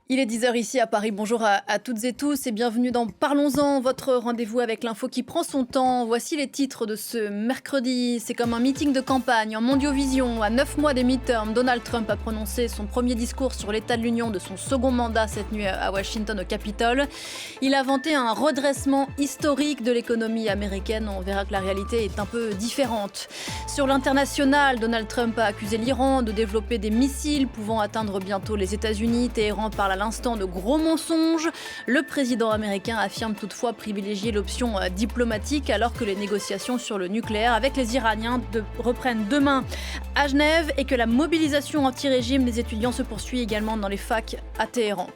Il est 10 heures ici à Paris. Bonjour à toutes et tous et bienvenue dans Parlons-en, votre rendez-vous avec l'info qui prend son temps. Voici les titres de ce mercredi. C'est comme un meeting de campagne en Mondiovision. À 9 mois des midterms, Donald Trump a prononcé son premier discours sur l'état de l'Union de son second mandat cette nuit à Washington, au Capitole. Il a vanté un redressement historique de l'économie américaine. On verra que la réalité est un peu différente. Sur l'international, Donald Trump a accusé l'Iran de développer des missiles pouvant atteindre bientôt les États-Unis. Téhéran parle à l'instant de gros mensonges. Le président américain affirme toutefois privilégier l'option diplomatique alors que les négociations sur le nucléaire avec les Iraniens reprennent demain à Genève et que la mobilisation anti-régime des étudiants se poursuit également dans les facs à Téhéran.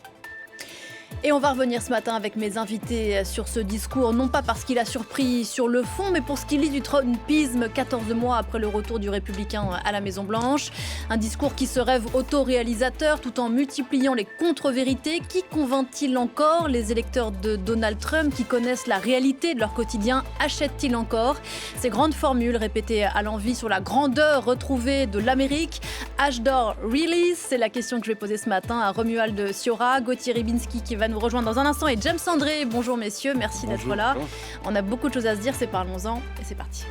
Et on va revenir ce matin avec mes invités sur ce discours, non pas parce qu'il a surpris sur le fond, mais pour ce qu'il lit du Trumpisme 14 mois après le retour du républicain à la Maison-Blanche. Un discours qui se rêve autoréalisateur tout en multipliant les contre-vérités. Qui convainc-il encore? Les électeurs de Donald Trump qui connaissent la réalité de leur quotidien achètent-ils encore? Ces grandes formules répétées à l'envi sur la grandeur retrouvée de l'Amérique. Âge d'or release, c'est la question que je vais poser ce matin à Romuald Siora, Gauthier Rybinski qui va nous rejoindre dans un instant et James André. Bonjour messieurs, merci d'être là. Bonjour. On a beaucoup de choses à se dire, c'est Parlons-en et c'est parti.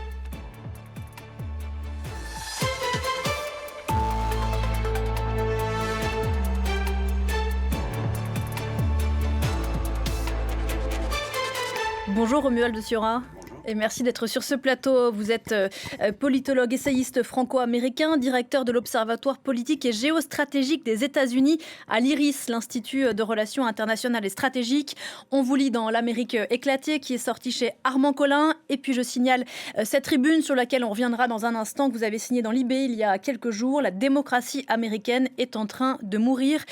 Bonjour Romuald Siora. Et merci d'être sur ce plateau. Vous êtes politologue, essayiste franco-américain, directeur de l'Observatoire politique et géostratégique des États-Unis à l'IRIS, l'Institut de relations internationales et stratégiques. On vous lit dans L'Amérique éclatée, qui est sorti chez Armand Collin. Et puis je signale cette tribune sur laquelle on reviendra dans un instant, que vous avez signée dans Libé il y a quelques jours. La démocratie américaine est en train de mourir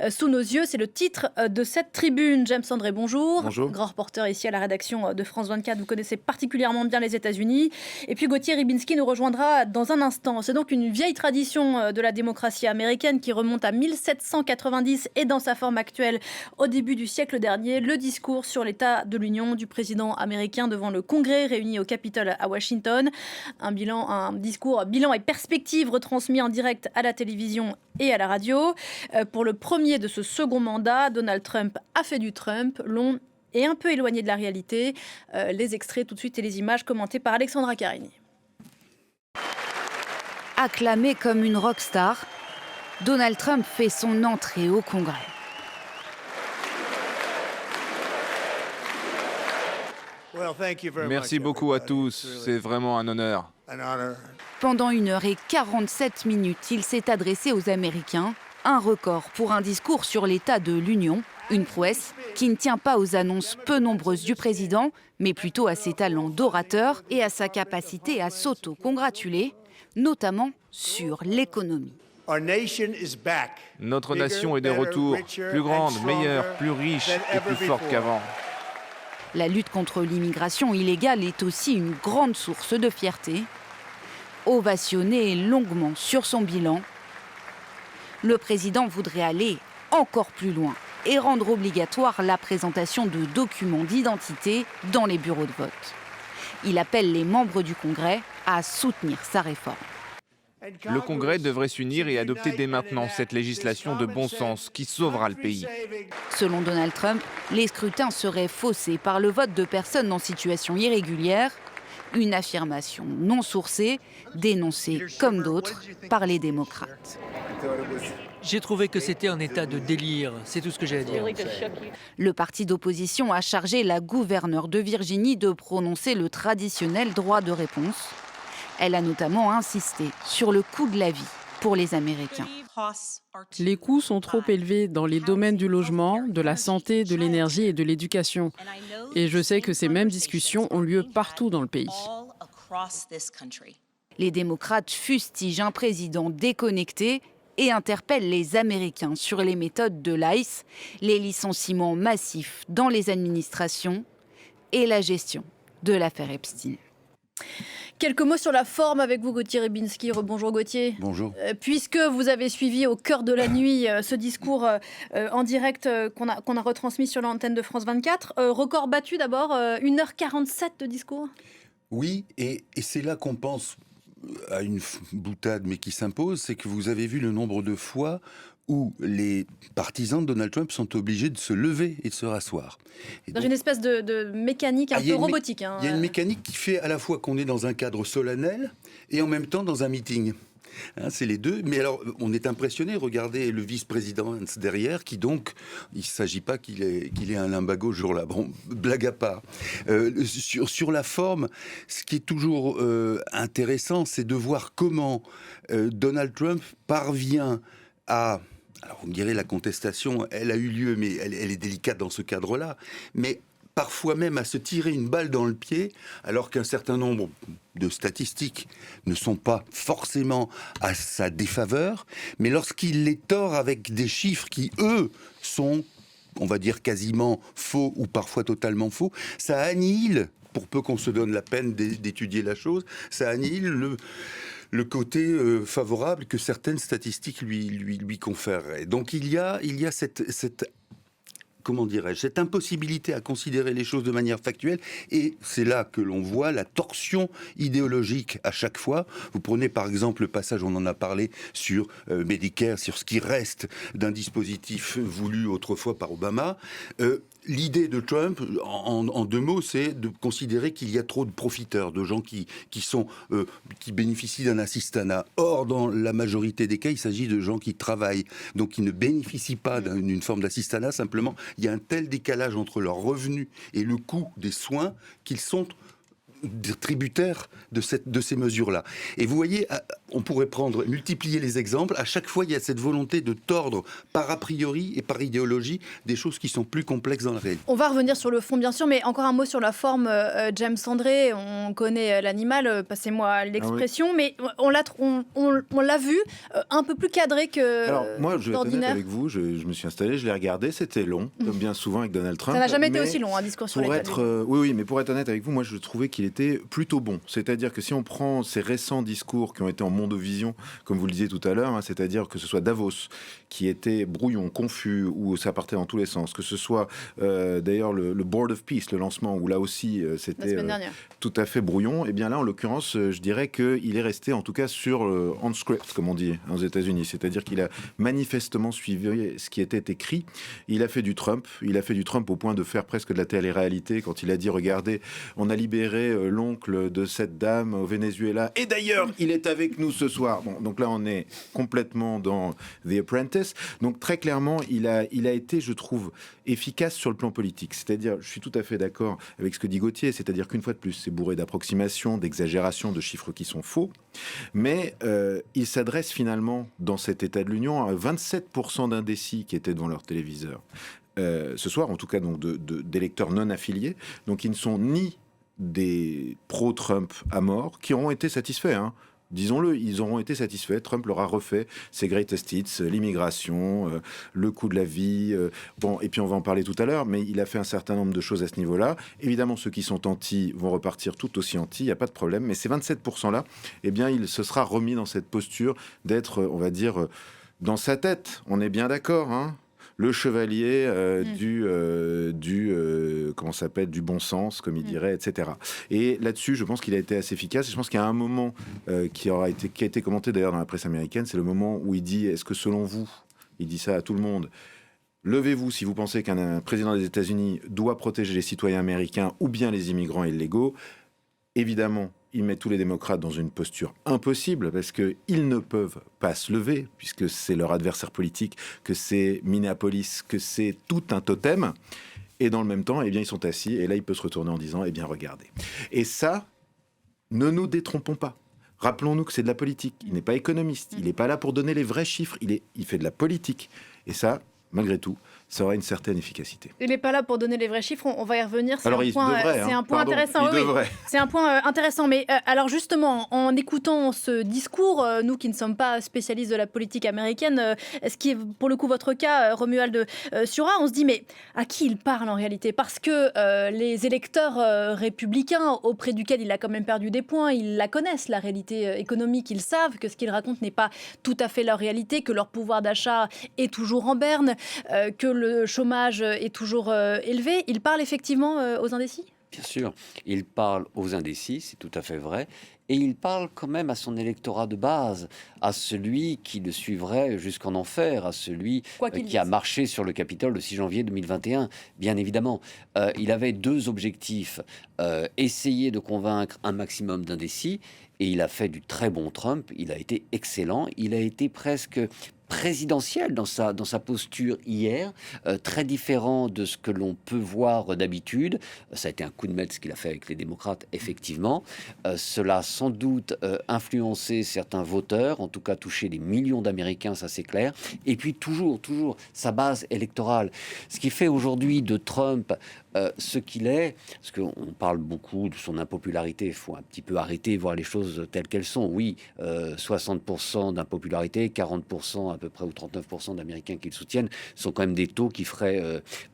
sous nos yeux. C'est le titre de cette tribune. James André, bonjour. Bonjour. Grand reporter ici à la rédaction de France 24. Vous connaissez particulièrement bien les États-Unis. Et puis Gauthier Rybinski nous rejoindra dans un instant. C'est donc une vieille tradition de la démocratie américaine qui remonte à 1790 et dans sa forme actuelle au début du siècle dernier, le discours sur l'état de l'Union du président américain devant le Congrès réuni au Capitole à Washington. Un discours bilan et perspective retransmis en direct à la télévision et à la radio. Pour le premier de ce second mandat, Donald Trump a fait du Trump, long et un peu éloigné de la réalité. Les extraits tout de suite et les images commentées par Alexandra Carini. Acclamé comme une rockstar, Donald Trump fait son entrée au Congrès. Merci beaucoup à tous, c'est vraiment un honneur. Pendant 1h47, il s'est adressé aux Américains, un record pour un discours sur l'état de l'Union. Une prouesse qui ne tient pas aux annonces peu nombreuses du président, mais plutôt à ses talents d'orateur et à sa capacité à s'auto-congratuler, notamment sur l'économie. Notre nation est de retour, plus grande, meilleure, plus riche et plus forte qu'avant. La lutte contre l'immigration illégale est aussi une grande source de fierté. Ovationné longuement sur son bilan, le président voudrait aller encore plus loin et rendre obligatoire la présentation de documents d'identité dans les bureaux de vote. Il appelle les membres du Congrès à soutenir sa réforme. Le Congrès devrait s'unir et adopter dès maintenant cette législation de bon sens qui sauvera le pays. Selon Donald Trump, les scrutins seraient faussés par le vote de personnes en situation irrégulière, une affirmation non sourcée, dénoncée comme d'autres par les démocrates. J'ai trouvé que c'était un état de délire, c'est tout ce que j'ai à dire. Le parti d'opposition a chargé la gouverneure de Virginie de prononcer le traditionnel droit de réponse. Elle a notamment insisté sur le coût de la vie pour les Américains. Les coûts sont trop élevés dans les domaines du logement, de la santé, de l'énergie et de l'éducation. Et je sais que ces mêmes discussions ont lieu partout dans le pays. Les démocrates fustigent un président déconnecté et interpellent les Américains sur les méthodes de l'ICE, les licenciements massifs dans les administrations et la gestion de l'affaire Epstein. Quelques mots sur la forme avec vous, Gauthier Rybinski. Rebonjour Gauthier. Bonjour. Puisque vous avez suivi au cœur de la nuit ce discours en direct qu'on a retransmis sur l'antenne de France 24, record battu d'abord, 1h47 de discours. Oui, et c'est là qu'on pense à une boutade, mais qui s'impose, c'est que vous avez vu le nombre de fois où les partisans de Donald Trump sont obligés de se lever et de se rasseoir. Et Dans donc, une espèce de mécanique un peu robotique. Hein. il y a une mécanique qui fait à la fois qu'on est dans un cadre solennel et en même temps dans un meeting. Hein, c'est les deux. Mais alors, on est impressionné. Regardez le vice-président derrière, qui donc, il ne s'agit pas qu'il ait un limbago ce jour-là. Bon, blague à part. Sur la forme, ce qui est toujours intéressant, c'est de voir comment Donald Trump parvient à... Alors, vous me direz, la contestation, elle a eu lieu, mais elle est délicate dans ce cadre-là. Mais parfois même à se tirer une balle dans le pied, alors qu'un certain nombre de statistiques ne sont pas forcément à sa défaveur, mais lorsqu'il les tord avec des chiffres qui, eux, sont, on va dire, quasiment faux ou parfois totalement faux, ça annihile, pour peu qu'on se donne la peine d'étudier la chose, ça annihile le côté favorable que certaines statistiques lui confèrent. Donc il y a cette comment dirais-je, cette impossibilité à considérer les choses de manière factuelle, et c'est là que l'on voit la torsion idéologique à chaque fois. Vous prenez par exemple le passage, on en a parlé, sur Medicare, sur ce qui reste d'un dispositif voulu autrefois par Obama. L'idée de Trump, en deux mots, c'est de considérer qu'il y a trop de profiteurs, de gens qui bénéficient d'un assistanat. Or, dans la majorité des cas, il s'agit de gens qui travaillent, donc qui ne bénéficient pas d'une forme d'assistanat. Simplement, il y a un tel décalage entre leurs revenus et le coût des soins qu'ils sont tributaires de ces mesures-là. Et vous voyez, on pourrait multiplier les exemples. À chaque fois, il y a cette volonté de tordre par a priori et par idéologie des choses qui sont plus complexes dans la réalité. On va revenir sur le fond, bien sûr, mais encore un mot sur la forme. James André, on connaît l'animal, passez-moi l'expression, mais on l'a vu un peu plus cadré que Alors, moi, je vais être honnête d'ordinaire. avec vous, je me suis installé, je l'ai regardé, c'était long, comme bien souvent avec Donald Trump. Ça n'a jamais été aussi long, un discours sur les oui, mais pour être honnête avec vous, moi, je trouvais qu'il était plutôt bon. C'est-à-dire que si on prend ces récents discours qui ont été en mondovision, comme vous le disiez tout à l'heure, c'est-à-dire que ce soit Davos, qui était brouillon, confus, où ça partait dans tous les sens, que ce soit d'ailleurs le Board of Peace, le lancement, où là aussi c'était tout à fait brouillon, et bien là, en l'occurrence, je dirais qu'il est resté en tout cas sur on script, comme on dit aux États-Unis, c'est-à-dire qu'il a manifestement suivi ce qui était écrit. Il a fait du Trump au point de faire presque de la télé-réalité quand il a dit, regardez, on a libéré l'oncle de cette dame au Venezuela, et d'ailleurs, il est avec nous ce soir. Bon, donc là, on est complètement dans The Apprentice. Donc très clairement, il a été, je trouve, efficace sur le plan politique. C'est-à-dire, je suis tout à fait d'accord avec ce que dit Gauthier, c'est-à-dire qu'une fois de plus, c'est bourré d'approximations, d'exagérations, de chiffres qui sont faux, mais il s'adresse finalement, dans cet état de l'Union, à 27% d'indécis qui étaient devant leur téléviseur. Ce soir, en tout cas, donc d'électeurs non affiliés, donc ils ne sont ni des pro-Trump à mort, qui auront été satisfaits, hein. Disons-le, ils auront été satisfaits. Trump leur a refait ses greatest hits, l'immigration, le coût de la vie. Bon, et puis on va en parler tout à l'heure, mais il a fait un certain nombre de choses à ce niveau-là. Évidemment, ceux qui sont anti vont repartir tout aussi anti, il n'y a pas de problème. Mais ces 27%-là, eh bien, il se sera remis dans cette posture d'être, on va dire, dans sa tête. On est bien d'accord, hein ? Le chevalier comment ça s'appelle, du bon sens, comme il dirait, etc. Et là-dessus, je pense qu'il a été assez efficace. Je pense qu'il y a un moment qui a été commenté d'ailleurs dans la presse américaine, c'est le moment où il dit, est-ce que selon vous, il dit ça à tout le monde, levez-vous si vous pensez qu'un président des États-Unis doit protéger les citoyens américains ou bien les immigrants illégaux. Évidemment, il met tous les démocrates dans une posture impossible parce qu'ils ne peuvent pas se lever, puisque c'est leur adversaire politique, que c'est Minneapolis, que c'est tout un totem. Et dans le même temps, eh bien, ils sont assis, et là, il peut se retourner en disant, eh bien, regardez. Et ça, ne nous détrompons pas. Rappelons-nous que c'est de la politique. Il n'est pas économiste. Il n'est pas là pour donner les vrais chiffres. Il fait de la politique. Et ça, malgré tout, ça aura une certaine efficacité. Il n'est pas là pour donner les vrais chiffres, on va y revenir. C'est alors, un point, c'est un point intéressant. Oui. C'est un point intéressant. Mais alors justement, en écoutant ce discours, nous qui ne sommes pas spécialistes de la politique américaine, ce qui est pour le coup votre cas, Romuald Sura, on se dit mais à qui il parle en réalité ? Parce que les électeurs républicains auprès duquel il a quand même perdu des points, ils la connaissent, la réalité économique, ils savent que ce qu'ils racontent n'est pas tout à fait leur réalité, que leur pouvoir d'achat est toujours en berne, que le chômage est toujours élevé. Il parle effectivement aux indécis ? Bien sûr, il parle aux indécis, c'est tout à fait vrai, et il parle quand même à son électorat de base, à celui qui le suivrait jusqu'en enfer, à celui qui a marché sur le Capitole le 6 janvier 2021, bien évidemment. Il avait deux objectifs, essayer de convaincre un maximum d'indécis, et il a fait du très bon Trump, il a été excellent, il a été presque présidentiel dans sa posture hier, très différent de ce que l'on peut voir d'habitude. Ça a été un coup de maître ce qu'il a fait avec les démocrates, effectivement. Cela a sans doute influencé certains voteurs, en tout cas touché des millions d'Américains, ça c'est clair. Et puis toujours sa base électorale. Ce qui fait aujourd'hui de Trump ce qu'il est, parce qu'on parle beaucoup de son impopularité, il faut un petit peu arrêter, voir les choses telles qu'elles sont. Oui, 60% d'impopularité, 40% à peu près, ou 39% d'Américains qui le soutiennent, sont quand même des taux qui feraient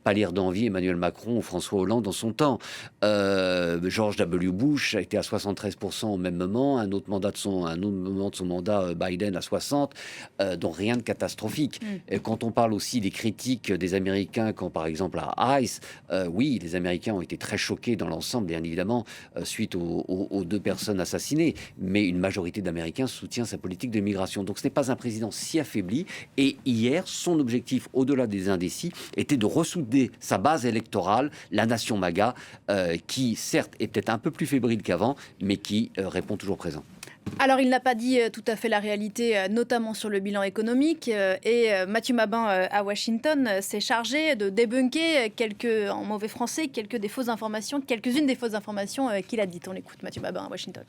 pâlir d'envie Emmanuel Macron ou François Hollande dans son temps. George W. Bush a été à 73% au même moment, un autre moment de son mandat, Biden à 60%, donc rien de catastrophique. Et quand on parle aussi des critiques des Américains, quand par exemple à ICE, oui, les Américains ont été très choqués dans l'ensemble, bien évidemment, suite aux deux personnes assassinées, mais une majorité d'Américains soutient sa politique de migration. Donc ce n'est pas un président si affaibli, et hier, son objectif, au-delà des indécis, était de ressouder sa base électorale, la nation MAGA, qui certes est peut-être un peu plus fébrile qu'avant, mais qui répond toujours présent. Alors, il n'a pas dit tout à fait la réalité, notamment sur le bilan économique. Et Mathieu Mabin, à Washington, s'est chargé de débunker en mauvais français, quelques-unes des fausses informations qu'il a dites. On écoute Mathieu Mabin à Washington.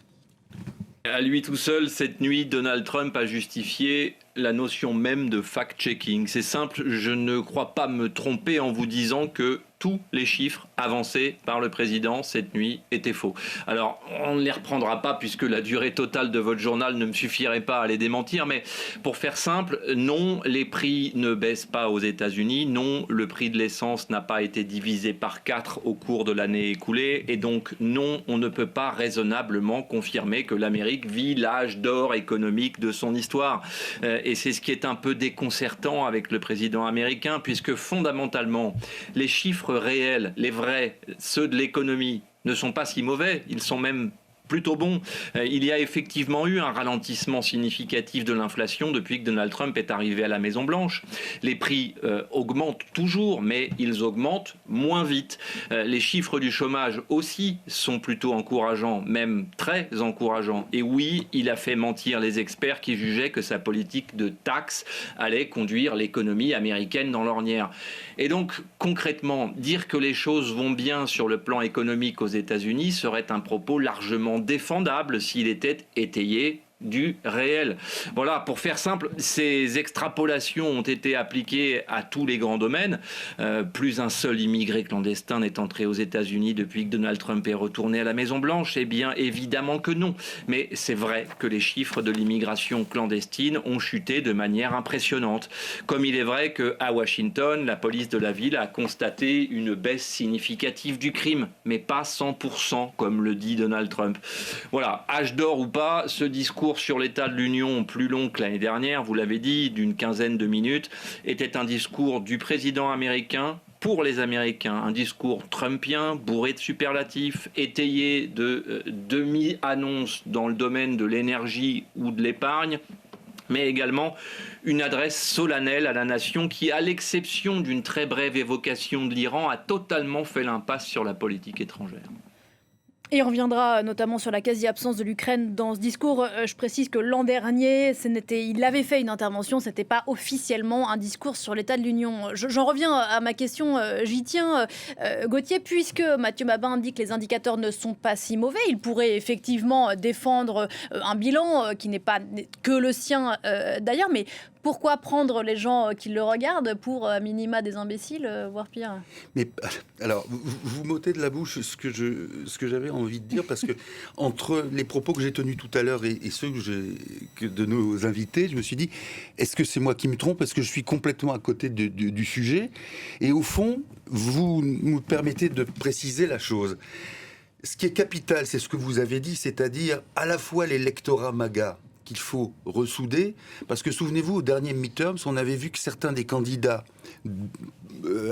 À lui tout seul, cette nuit, Donald Trump a justifié la notion même de fact-checking. C'est simple, je ne crois pas me tromper en vous disant que tous les chiffres avancés par le président cette nuit étaient faux. Alors, on ne les reprendra pas puisque la durée totale de votre journal ne me suffirait pas à les démentir, mais pour faire simple, non, les prix ne baissent pas aux États-Unis, non, le prix de l'essence n'a pas été divisé par 4 au cours de l'année écoulée, et donc non, on ne peut pas raisonnablement confirmer que l'Amérique vit l'âge d'or économique de son histoire. Et c'est ce qui est un peu déconcertant avec le président américain, puisque fondamentalement, les chiffres réels, les vrais, ceux de l'économie, ne sont pas si mauvais, ils sont même plutôt bon. Il y a effectivement eu un ralentissement significatif de l'inflation depuis que Donald Trump est arrivé à la Maison-Blanche. Les prix augmentent toujours, mais ils augmentent moins vite. Les chiffres du chômage aussi sont plutôt encourageants, même très encourageants. Et oui, il a fait mentir les experts qui jugeaient que sa politique de taxes allait conduire l'économie américaine dans l'ornière. Et donc, concrètement, dire que les choses vont bien sur le plan économique aux États-Unis serait un propos largement défendable s'il était étayé du réel. Voilà, pour faire simple, ces extrapolations ont été appliquées à tous les grands domaines. Plus un seul immigré clandestin n'est entré aux États-Unis depuis que Donald Trump est retourné à la Maison-Blanche. Eh bien, évidemment que non. Mais c'est vrai que les chiffres de l'immigration clandestine ont chuté de manière impressionnante. Comme il est vrai qu'à Washington, la police de la ville a constaté une baisse significative du crime, mais pas 100%, comme le dit Donald Trump. Voilà, âge d'or ou pas, ce discours sur l'état de l'Union, plus long que l'année dernière, vous l'avez dit, d'une quinzaine de minutes, était un discours du président américain pour les Américains, un discours trumpien, bourré de superlatifs, étayé de demi-annonces dans le domaine de l'énergie ou de l'épargne, mais également une adresse solennelle à la nation qui, à l'exception d'une très brève évocation de l'Iran, a totalement fait l'impasse sur la politique étrangère. Et on reviendra notamment sur la quasi-absence de l'Ukraine dans ce discours. Je précise que l'an dernier, il avait fait une intervention, ce n'était pas officiellement un discours sur l'état de l'Union. J'en reviens à ma question, j'y tiens, Gauthier, puisque Mathieu Mabin dit que les indicateurs ne sont pas si mauvais, il pourrait effectivement défendre un bilan qui n'est pas que le sien d'ailleurs, mais pourquoi prendre les gens qui le regardent pour minima des imbéciles, voire pire? Mais alors, vous m'ôtez de la bouche ce que j'avais envie de dire, parce que entre les propos que j'ai tenus tout à l'heure et ceux de nos invités, je me suis dit, est-ce que c'est moi qui me trompe? Est-ce que je suis complètement à côté du sujet? Et au fond, vous nous permettez de préciser la chose. Ce qui est capital, c'est ce que vous avez dit, c'est-à-dire à la fois l'électorat MAGA qu'il faut ressouder, parce que souvenez-vous, au dernier midterms, on avait vu que certains des candidats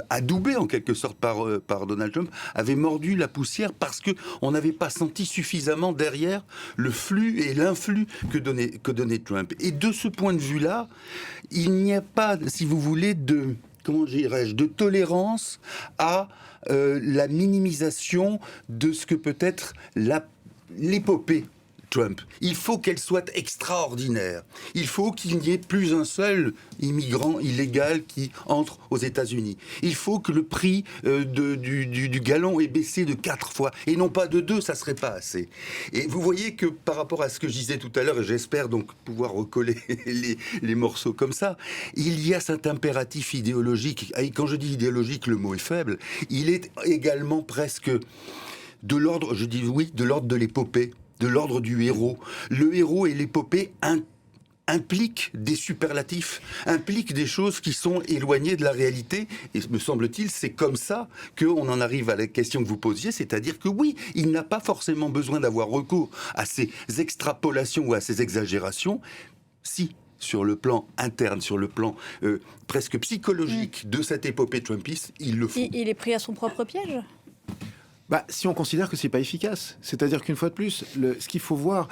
adoubés en quelque sorte par Donald Trump avaient mordu la poussière parce qu'on n'avait pas senti suffisamment derrière le flux et l'influx que donnait Trump. Et de ce point de vue-là, il n'y a pas, si vous voulez, de tolérance à la minimisation de ce que peut être l'épopée Trump. Il faut qu'elle soit extraordinaire. Il faut qu'il n'y ait plus un seul immigrant illégal qui entre aux États-Unis. Il faut que le prix du gallon ait baissé de 4 fois, et non pas de 2, ça ne serait pas assez. Et vous voyez que par rapport à ce que je disais tout à l'heure, et j'espère donc pouvoir recoller les morceaux comme ça, il y a cet impératif idéologique. Et quand je dis idéologique, le mot est faible. Il est également presque de l'ordre, je dis oui, de l'ordre de l'épopée, de l'ordre du héros. Le héros et l'épopée impliquent des superlatifs, impliquent des choses qui sont éloignées de la réalité. Et me semble-t-il, c'est comme ça qu'on en arrive à la question que vous posiez, c'est-à-dire que oui, il n'a pas forcément besoin d'avoir recours à ces extrapolations ou à ces exagérations, si sur le plan interne, sur le plan presque psychologique de cette épopée trumpiste, il le faut. Il est pris à son propre piège ? Si on considère que c'est pas efficace, c'est-à-dire qu'une fois de plus, ce qu'il faut voir,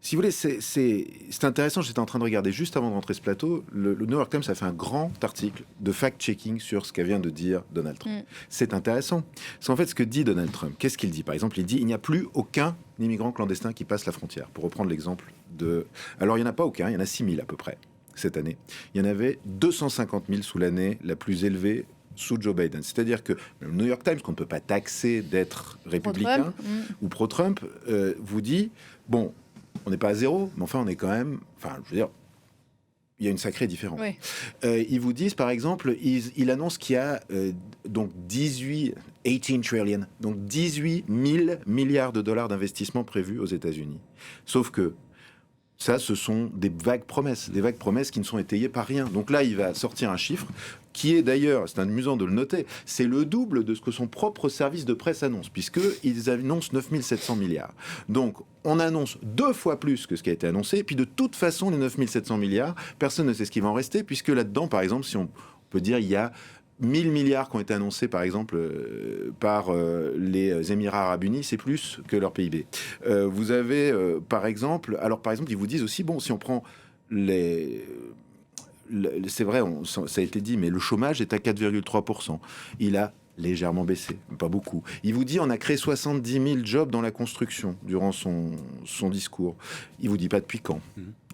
si vous voulez, c'est intéressant. J'étais en train de regarder juste avant de rentrer ce plateau, le New York Times a fait un grand article de fact-checking sur ce qu'a vient de dire Donald Trump. C'est intéressant. Parce qu'en fait, ce que dit Donald Trump, qu'est-ce qu'il dit ? Par exemple, il dit il n'y a plus aucun immigrant clandestin qui passe la frontière. Pour reprendre l'exemple de... Alors, il n'y en a pas aucun, il y en a 6 000 à peu près cette année. Il y en avait 250 000 sous l'année la plus élevée sous Joe Biden. C'est-à-dire que le New York Times, qu'on ne peut pas taxer d'être républicain ou pro-Trump, vous dit, bon, on n'est pas à zéro, mais enfin, on est quand même... Enfin, je veux dire, il y a une sacrée différence. Oui. Ils vous disent, par exemple, ils annoncent qu'il y a donc 18 trillion, donc 18 000 milliards de dollars d'investissement prévus aux États-Unis. Sauf que ça, ce sont des vagues promesses qui ne sont étayées par rien. Donc là, il va sortir un chiffre qui est d'ailleurs, c'est amusant de le noter, c'est le double de ce que son propre service de presse annonce, puisqu'ils annoncent 9 700 milliards. Donc, on annonce 2 fois plus que ce qui a été annoncé, et puis de toute façon, les 9 700 milliards, personne ne sait ce qui va en rester, puisque là-dedans, par exemple, si on peut dire, il y a 1000 milliards qui ont été annoncés, par exemple, par les Émirats Arabes Unis, c'est plus que leur PIB. Vous avez, par exemple, ils vous disent aussi, bon, si on prend c'est vrai, ça a été dit, mais le chômage est à 4,3%. Il a légèrement baissé, pas beaucoup. Il vous dit on a créé 70 000 jobs dans la construction durant son discours. Il vous dit pas depuis quand.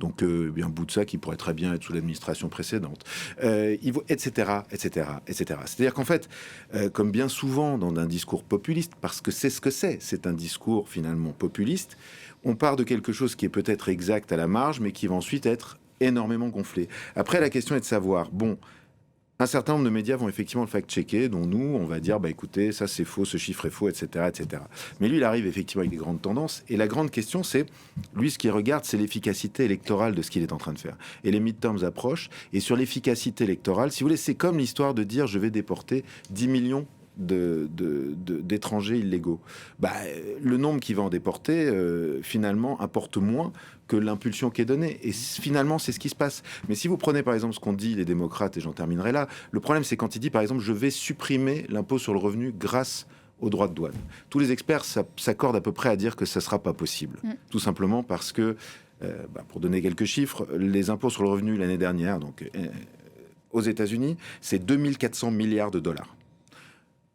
Donc, il y a un bout de ça qui pourrait très bien être sous l'administration précédente, etc., etc., etc. C'est-à-dire qu'en fait, comme bien souvent dans un discours populiste, parce que c'est ce que c'est un discours finalement populiste, on part de quelque chose qui est peut-être exact à la marge, mais qui va ensuite être énormément gonflé. Après, la question est de savoir, bon, un certain nombre de médias vont effectivement le fact-checker, dont nous, on va dire, bah écoutez, ça c'est faux, ce chiffre est faux, etc., etc. Mais lui, il arrive effectivement avec des grandes tendances, et la grande question, c'est, lui, ce qu'il regarde, c'est l'efficacité électorale de ce qu'il est en train de faire. Et les midterms approchent, et sur l'efficacité électorale, si vous voulez, c'est comme l'histoire de dire, je vais déporter 10 millions d'étrangers illégaux. Le nombre qui va en déporter, finalement, importe moins que l'impulsion qui est donnée. Et finalement, c'est ce qui se passe. Mais si vous prenez, par exemple, ce qu'ont dit les démocrates, et j'en terminerai là, le problème, c'est quand il dit, par exemple, je vais supprimer l'impôt sur le revenu grâce aux droits de douane. Tous les experts s'accordent à peu près à dire que ça ne sera pas possible. Tout simplement parce que, pour donner quelques chiffres, les impôts sur le revenu l'année dernière, donc aux États-Unis, c'est 2400 milliards de dollars.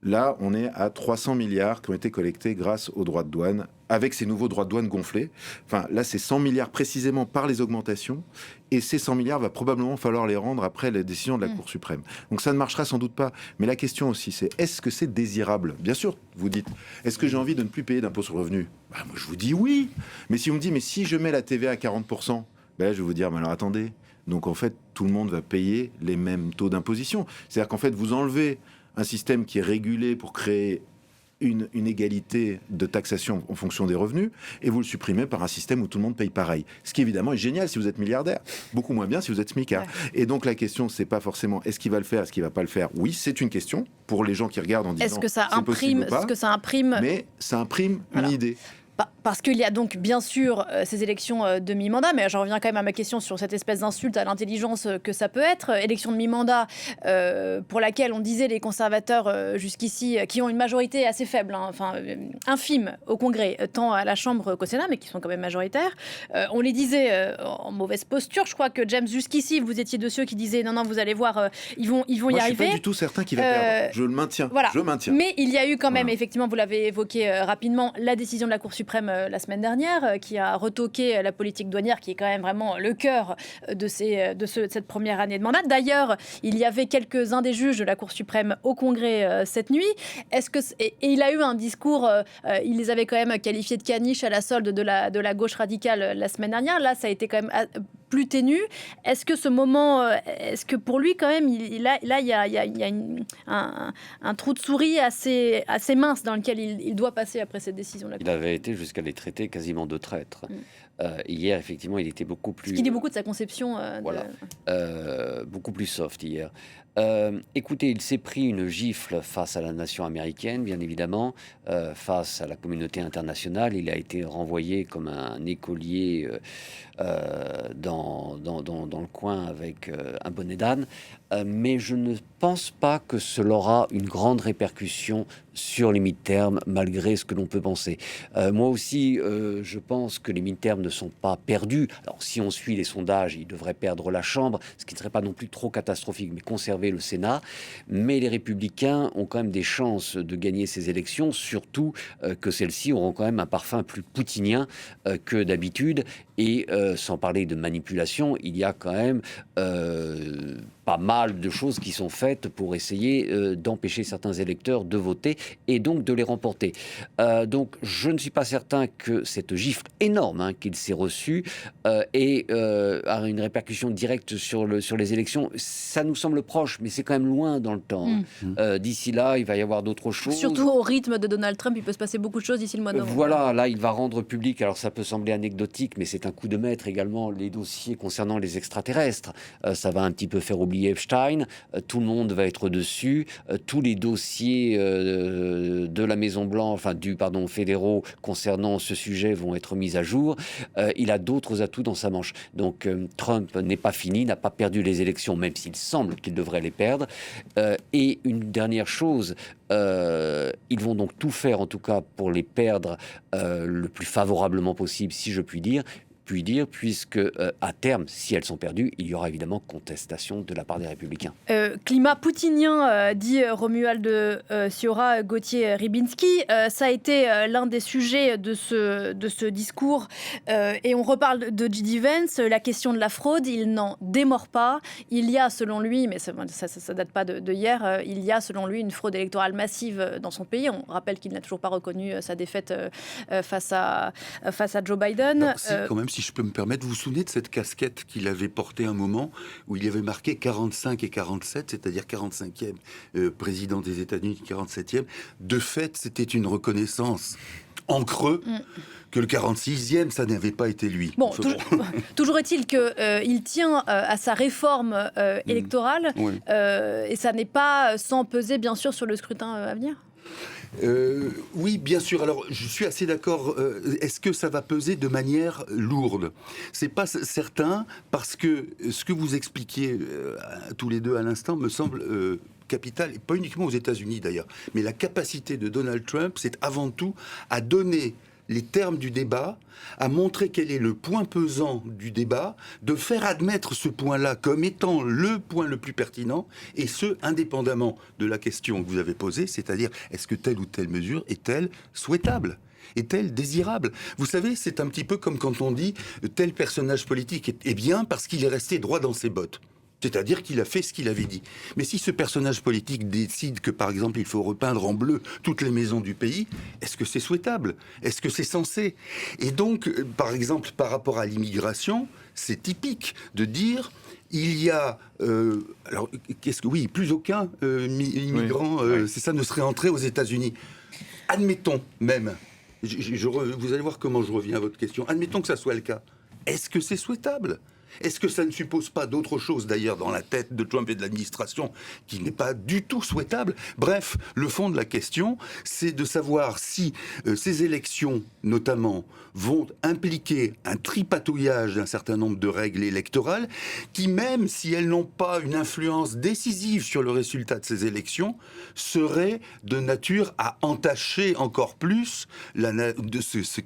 Là, on est à 300 milliards qui ont été collectés grâce aux droits de douane, avec ces nouveaux droits de douane gonflés. Enfin, là, c'est 100 milliards précisément par les augmentations, et ces 100 milliards, va probablement falloir les rendre après la décision de la Cour suprême. Donc ça ne marchera sans doute pas. Mais la question aussi, c'est est-ce que c'est désirable ? Bien sûr, vous dites, est-ce que j'ai envie de ne plus payer d'impôt sur le revenu ? Moi, je vous dis oui. Mais si vous me dites, mais si je mets la TVA à 40%, je vais vous dire, mais alors attendez. Donc en fait, tout le monde va payer les mêmes taux d'imposition. C'est-à-dire qu'en fait, vous enlevez un système qui est régulé pour créer une égalité de taxation en fonction des revenus, et vous le supprimez par un système où tout le monde paye pareil. Ce qui évidemment est génial si vous êtes milliardaire, beaucoup moins bien si vous êtes smicard. Ouais. Et donc la question, c'est pas forcément est-ce qu'il va le faire, est-ce qu'il va pas le faire. Oui, c'est une question pour les gens qui regardent en disant est-ce que ça imprime, mais ça imprime une idée. parce qu'il y a donc bien sûr ces élections de mi-mandat, mais j'en reviens quand même à ma question sur cette espèce d'insulte à l'intelligence que ça peut être. Élection de mi-mandat pour laquelle on disait les conservateurs jusqu'ici, qui ont une majorité assez faible, infime au Congrès, tant à la Chambre qu'au Sénat, mais qui sont quand même majoritaires. On les disait en mauvaise posture. Je crois que James, jusqu'ici, vous étiez de ceux qui disaient non, vous allez voir, ils vont y arriver. Je suis pas du tout certain qu'il va perdre. Je le maintiens. Voilà. Je maintiens. Mais il y a eu quand même, effectivement, vous l'avez évoqué rapidement, la décision de la Cour suprême la semaine dernière, qui a retoqué la politique douanière, qui est quand même vraiment le cœur de cette première année de mandat. D'ailleurs, il y avait quelques-uns des juges de la Cour suprême au Congrès cette nuit. Et il a eu un discours, il les avait quand même qualifiés de caniches à la solde de la gauche radicale la semaine dernière. Là, ça a été quand même plus ténu. Est-ce que ce moment, est-ce que pour lui quand même, il y a un trou de souris assez mince dans lequel il doit passer après cette décision-là? Il avait été jusqu'à les traiter quasiment de traîtres. Hier, effectivement, il était beaucoup plus... Ce qui dit beaucoup de sa conception. Beaucoup plus soft hier. Écoutez, il s'est pris une gifle face à la nation américaine, bien évidemment, face à la communauté internationale. Il a été renvoyé comme un écolier dans le coin avec un bonnet d'âne. Mais je ne pense pas que cela aura une grande répercussion sur les mid-terms, malgré ce que l'on peut penser. Moi aussi, je pense que les mid-terms ne sont pas perdus. Alors, si on suit les sondages, il devrait perdre la Chambre, ce qui ne serait pas non plus trop catastrophique, mais conserver le Sénat. Mais les Républicains ont quand même des chances de gagner ces élections, surtout que celles-ci auront quand même un parfum plus poutinien que d'habitude. Et sans parler de manipulation, il y a quand même pas mal de choses qui sont faites pour essayer d'empêcher certains électeurs de voter et donc de les remporter. Donc je ne suis pas certain que cette gifle énorme qu'il s'est reçue ait une répercussion directe sur les élections. Ça nous semble proche, mais c'est quand même loin dans le temps. D'ici là, il va y avoir d'autres choses. Surtout au rythme de Donald Trump, il peut se passer beaucoup de choses d'ici le mois de novembre. Voilà, là, il va rendre public, alors ça peut sembler anecdotique, mais c'est un coup de maître également, les dossiers concernant les extraterrestres. Ça va un petit peu faire oublier Epstein. Tout le monde va être dessus. Tous les dossiers de la Maison-Blanche, fédéraux concernant ce sujet vont être mis à jour. Il a d'autres atouts dans sa manche. Donc Trump n'est pas fini, n'a pas perdu les élections, même s'il semble qu'il devrait les perdre. Et une dernière chose, ils vont donc tout faire, en tout cas, pour les perdre le plus favorablement possible, si je puis dire, puisque à terme, si elles sont perdues, il y aura évidemment contestation de la part des Républicains. Climat poutinien, dit Romuald Siora Gauthier-Ribinski, ça a été l'un des sujets de ce discours. Et on reparle de J.D. Vance, la question de la fraude, il n'en démord pas. Il y a, selon lui, mais ça date pas de hier, il y a, selon lui, une fraude électorale massive dans son pays. On rappelle qu'il n'a toujours pas reconnu sa défaite face à Joe Biden. Alors, quand même, si je peux me permettre, vous vous souvenez de cette casquette qu'il avait portée un moment où il y avait marqué 45 et 47, c'est-à-dire 45e président des États-Unis, 47e. De fait, c'était une reconnaissance en creux que le 46e, ça n'avait pas été lui. Bon, toujours est-il qu'il tient à sa réforme électorale et ça n'est pas sans peser, bien sûr, sur le scrutin à venir. Oui, bien sûr. Alors, je suis assez d'accord. Est-ce que ça va peser de manière lourde? C'est pas certain, parce que ce que vous expliquiez tous les deux à l'instant me semble capital, et pas uniquement aux États-Unis d'ailleurs, mais la capacité de Donald Trump, c'est avant tout à donner les termes du débat, à montrer quel est le point pesant du débat, de faire admettre ce point-là comme étant le point le plus pertinent, et ce, indépendamment de la question que vous avez posée, c'est-à-dire, est-ce que telle ou telle mesure est-elle souhaitable ? Est-elle désirable ? Vous savez, c'est un petit peu comme quand on dit tel personnage politique est bien parce qu'il est resté droit dans ses bottes. C'est-à-dire qu'il a fait ce qu'il avait dit. Mais si ce personnage politique décide que, par exemple, il faut repeindre en bleu toutes les maisons du pays, est-ce que c'est souhaitable ? Est-ce que c'est censé ? Et donc, par exemple, par rapport à l'immigration, c'est typique de dire... Il y a, plus aucun immigrant, c'est ça, ne serait entré aux États-Unis. Admettons même, vous allez voir comment je reviens à votre question, admettons que ça soit le cas. Est-ce que c'est souhaitable ? Est-ce que ça ne suppose pas d'autre chose, d'ailleurs, dans la tête de Trump et de l'administration, qui n'est pas du tout souhaitable? Bref, le fond de la question, c'est de savoir si ces élections, notamment, vont impliquer un tripatouillage d'un certain nombre de règles électorales, qui, même si elles n'ont pas une influence décisive sur le résultat de ces élections, seraient de nature à entacher encore plus ce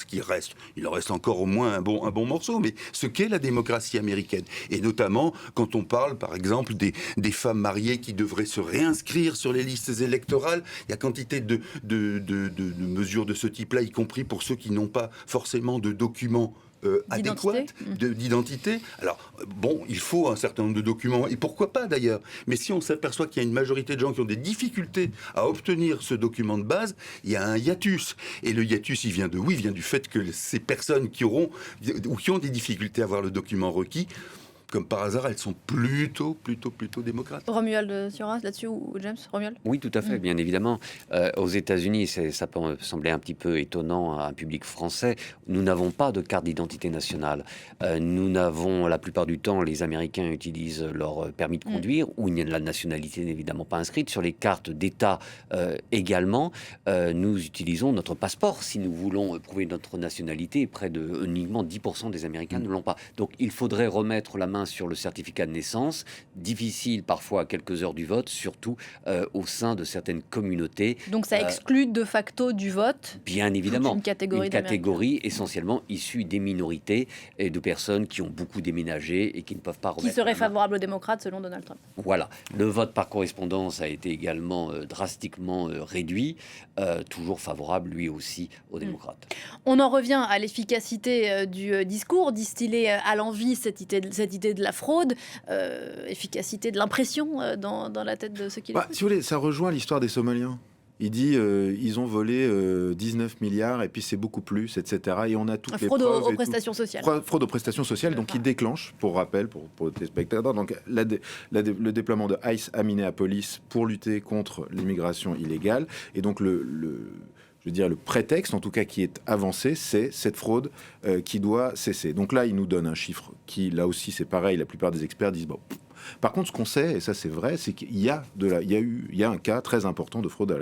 qui reste. Il en reste encore au moins un bon morceau, mais ce qu'est la démocratie américaine. Et notamment, quand on parle, par exemple, des femmes mariées qui devraient se réinscrire sur les listes électorales, il y a quantité de mesures de ce type-là, y compris pour ceux qui n'ont pas forcément de documents adéquate d'identité. Alors, bon, il faut un certain nombre de documents, et pourquoi pas d'ailleurs. Mais si on s'aperçoit qu'il y a une majorité de gens qui ont des difficultés à obtenir ce document de base, il y a un hiatus. Et le hiatus, il vient du fait que ces personnes qui ont des difficultés à avoir le document requis, comme par hasard, elles sont plutôt démocrates. Romuald Siora, là-dessus, ou James? Romuald? Oui, tout à fait, bien évidemment. Aux États-Unis, ça peut sembler un petit peu étonnant à un public français. Nous n'avons pas de carte d'identité nationale. La plupart du temps, les Américains utilisent leur permis de conduire, où la nationalité n'est évidemment pas inscrite. Sur les cartes d'État également, nous utilisons notre passeport si nous voulons prouver notre nationalité. Près de uniquement 10% des Américains ne l'ont pas. Donc, il faudrait remettre la main sur le certificat de naissance, difficile parfois à quelques heures du vote, surtout au sein de certaines communautés. Donc ça exclut de facto du vote. Bien évidemment, une catégorie essentiellement issue des minorités et de personnes qui ont beaucoup déménagé et qui ne peuvent pas remettre. Qui serait favorable aux démocrates selon Donald Trump. Voilà, le vote par correspondance a été également drastiquement réduit, toujours favorable lui aussi aux démocrates. On en revient à l'efficacité du discours distillé à l'envi, cette idée de la fraude, efficacité de l'impression dans la tête de ceux qui l'écoutent. Si vous voulez, ça rejoint l'histoire des Somaliens. Il dit ils ont volé 19 milliards et puis c'est beaucoup plus, etc. Et on a toutes les preuves. Fraude aux prestations sociales. Fraude aux prestations sociales, donc il déclenche, pour rappel, pour les téléspectateurs, donc le déploiement de ICE à Minneapolis pour lutter contre l'immigration illégale. Et donc je veux dire, le prétexte, en tout cas, qui est avancé, c'est cette fraude qui doit cesser. Donc là, il nous donne un chiffre qui, là aussi, c'est pareil. La plupart des experts disent bon. Par contre, ce qu'on sait, et ça c'est vrai, c'est qu'il y a un cas très important de fraude